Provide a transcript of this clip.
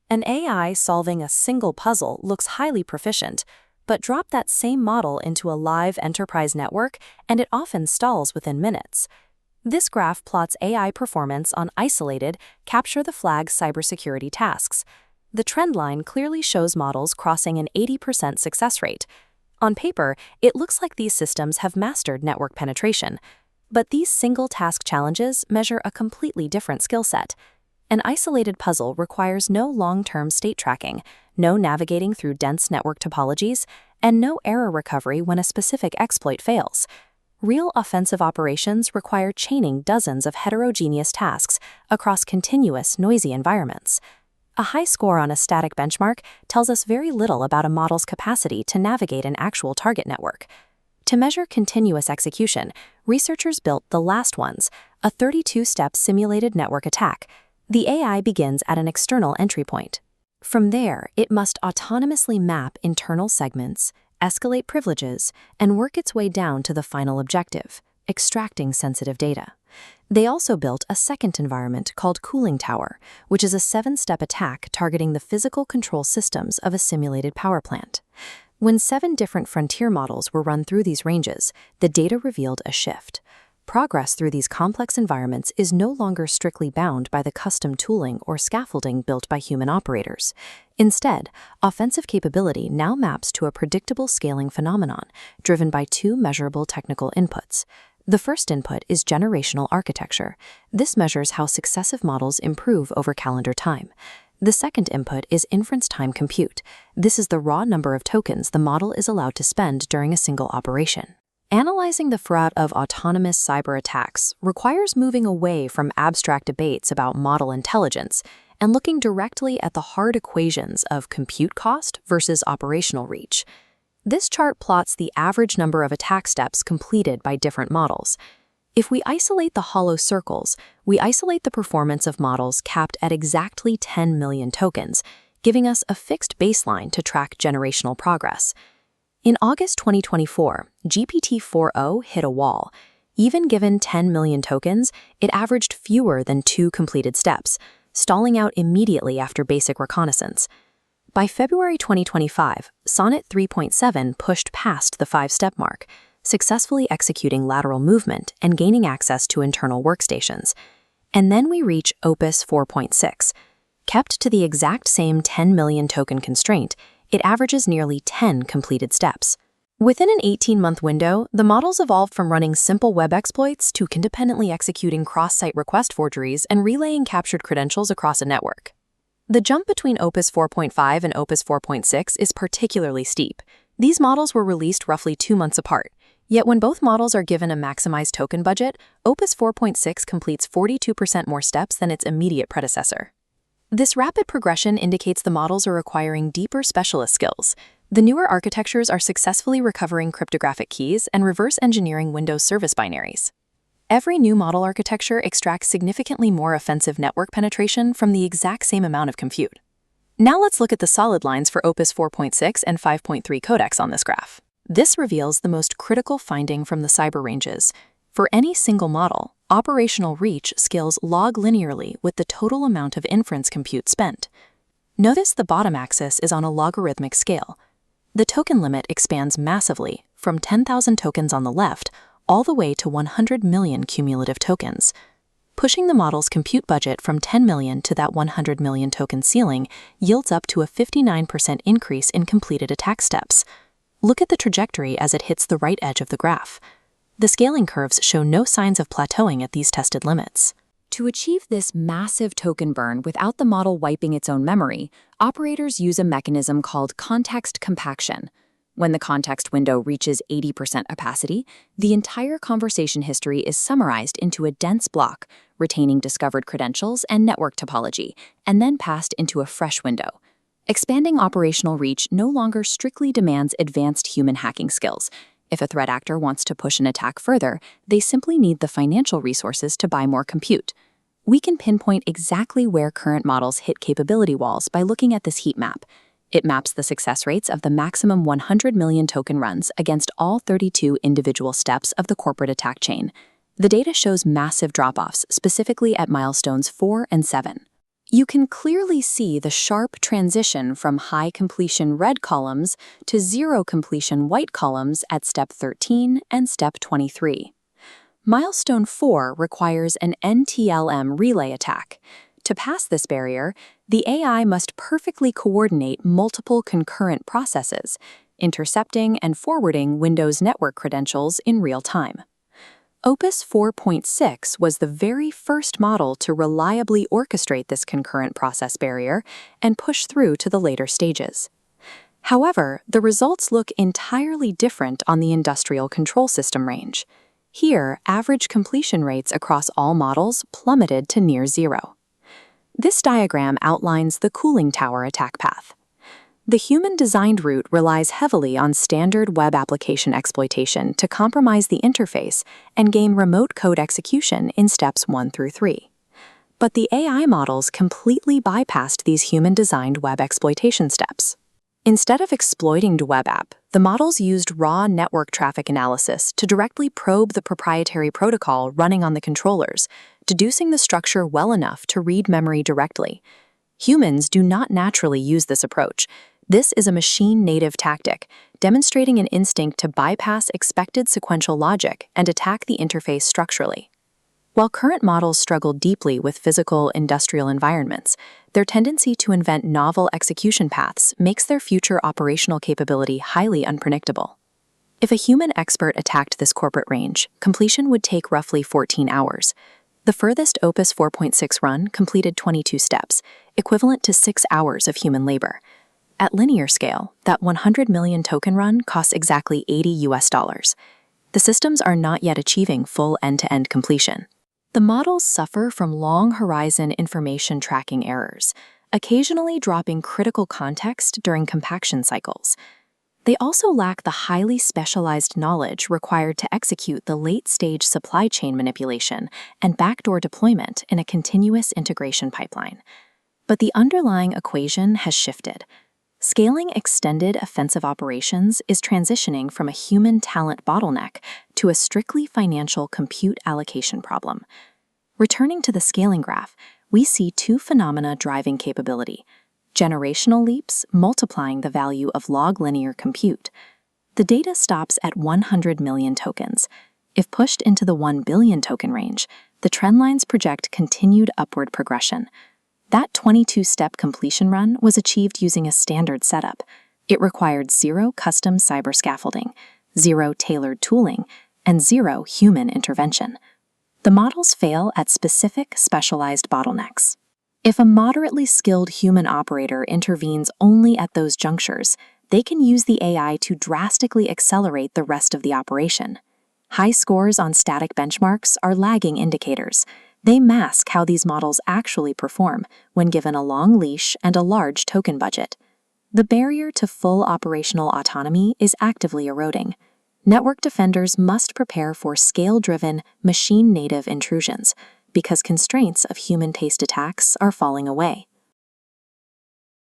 An AI solving a single puzzle looks highly proficient, but drop that same model into a live enterprise network and it often stalls within minutes. This graph plots AI performance on isolated, capture-the-flag cybersecurity tasks. The trend line clearly shows models crossing an 80% success rate. On paper, it looks like these systems have mastered network penetration. But these single-task challenges measure a completely different skill set. An isolated puzzle requires no long-term state tracking, no navigating through dense network topologies, and no error recovery when a specific exploit fails. Real offensive operations require chaining dozens of heterogeneous tasks across continuous, noisy environments. A high score on a static benchmark tells us very little about a model's capacity to navigate an actual target network. To measure continuous execution, researchers built the last ones, a 32-step simulated network attack. The AI begins at an external entry point. From there, it must autonomously map internal segments, escalate privileges, and work its way down to the final objective, extracting sensitive data. They also built a second environment called Cooling Tower, which is a 7-step attack targeting the physical control systems of a simulated power plant. When 7 different frontier models were run through these ranges, the data revealed a shift. Progress through these complex environments is no longer strictly bound by the custom tooling or scaffolding built by human operators. Instead, offensive capability now maps to a predictable scaling phenomenon, driven by 2 measurable technical inputs. The first input is generational architecture. This measures how successive models improve over calendar time. The second input is inference time compute. This is the raw number of tokens the model is allowed to spend during a single operation. Analyzing the threat of autonomous cyber attacks requires moving away from abstract debates about model intelligence and looking directly at the hard equations of compute cost versus operational reach. This chart plots the average number of attack steps completed by different models. If we isolate the hollow circles, we isolate the performance of models capped at exactly 10 million tokens, giving us a fixed baseline to track generational progress. In August 2024, GPT-4o hit a wall. Even given 10 million tokens, it averaged fewer than 2 completed steps, stalling out immediately after basic reconnaissance. By February 2025, Sonnet 3.7 pushed past the 5-step mark, successfully executing lateral movement and gaining access to internal workstations. And then we reach Opus 4.6. Kept to the exact same 10 million token constraint, it averages nearly 10 completed steps. Within an 18-month window, the models evolved from running simple web exploits to independently executing cross-site request forgeries and relaying captured credentials across a network. The jump between Opus 4.5 and Opus 4.6 is particularly steep. These models were released roughly 2 months apart. Yet when both models are given a maximized token budget, Opus 4.6 completes 42% more steps than its immediate predecessor. This rapid progression indicates the models are acquiring deeper specialist skills. The newer architectures are successfully recovering cryptographic keys and reverse engineering Windows service binaries. Every new model architecture extracts significantly more offensive network penetration from the exact same amount of compute. Now let's look at the solid lines for Opus 4.6 and 5.3 codecs on this graph. This reveals the most critical finding from the cyber ranges. For any single model, operational reach scales log linearly with the total amount of inference compute spent. Notice the bottom axis is on a logarithmic scale. The token limit expands massively from 10,000 tokens on the left all the way to 100 million cumulative tokens. Pushing the model's compute budget from 10 million to that 100 million token ceiling yields up to a 59% increase in completed attack steps. Look at the trajectory as it hits the right edge of the graph. The scaling curves show no signs of plateauing at these tested limits. To achieve this massive token burn without the model wiping its own memory, operators use a mechanism called context compaction. When the context window reaches 80% opacity, the entire conversation history is summarized into a dense block, retaining discovered credentials and network topology, and then passed into a fresh window. Expanding operational reach no longer strictly demands advanced human hacking skills. If a threat actor wants to push an attack further, they simply need the financial resources to buy more compute. We can pinpoint exactly where current models hit capability walls by looking at this heat map. It maps the success rates of the maximum 100 million token runs against all 32 individual steps of the corporate attack chain. The data shows massive drop-offs, specifically at milestones 4 and 7. You can clearly see the sharp transition from high completion red columns to zero completion white columns at step 13 and step 23. Milestone 4 requires an NTLM relay attack. To pass this barrier, the AI must perfectly coordinate multiple concurrent processes, intercepting and forwarding Windows network credentials in real time. Opus 4.6 was the very first model to reliably orchestrate this concurrent process barrier and push through to the later stages. However, the results look entirely different on the industrial control system range. Here, average completion rates across all models plummeted to near zero. This diagram outlines the cooling tower attack path. The human-designed route relies heavily on standard web application exploitation to compromise the interface and gain remote code execution in steps 1 through 3. But the AI models completely bypassed these human-designed web exploitation steps. Instead of exploiting the web app, the models used raw network traffic analysis to directly probe the proprietary protocol running on the controllers, deducing the structure well enough to read memory directly. Humans do not naturally use this approach. This is a machine-native tactic, demonstrating an instinct to bypass expected sequential logic and attack the interface structurally. While current models struggle deeply with physical industrial environments, their tendency to invent novel execution paths makes their future operational capability highly unpredictable. If a human expert attacked this corporate range, completion would take roughly 14 hours. The furthest Opus 4.6 run completed 22 steps, equivalent to 6 hours of human labor. At linear scale, that 100 million token run costs exactly $80. The systems are not yet achieving full end-to-end completion. The models suffer from long-horizon information tracking errors, occasionally dropping critical context during compaction cycles. They also lack the highly specialized knowledge required to execute the late-stage supply chain manipulation and backdoor deployment in a continuous integration pipeline. But the underlying equation has shifted. Scaling extended offensive operations is transitioning from a human talent bottleneck to a strictly financial compute allocation problem. Returning to the scaling graph, we see two phenomena driving capability: generational leaps multiplying the value of log linear compute. The data stops at 100 million tokens. If pushed into the 1 billion token range, the trend lines project continued upward progression. That 22-step completion run was achieved using a standard setup. It required zero custom cyber scaffolding, zero tailored tooling, and zero human intervention. The models fail at specific, specialized bottlenecks. If a moderately skilled human operator intervenes only at those junctures, they can use the AI to drastically accelerate the rest of the operation. High scores on static benchmarks are lagging indicators. They mask how these models actually perform when given a long leash and a large token budget. The barrier to full operational autonomy is actively eroding. Network defenders must prepare for scale-driven, machine-native intrusions because constraints of human-paced attacks are falling away.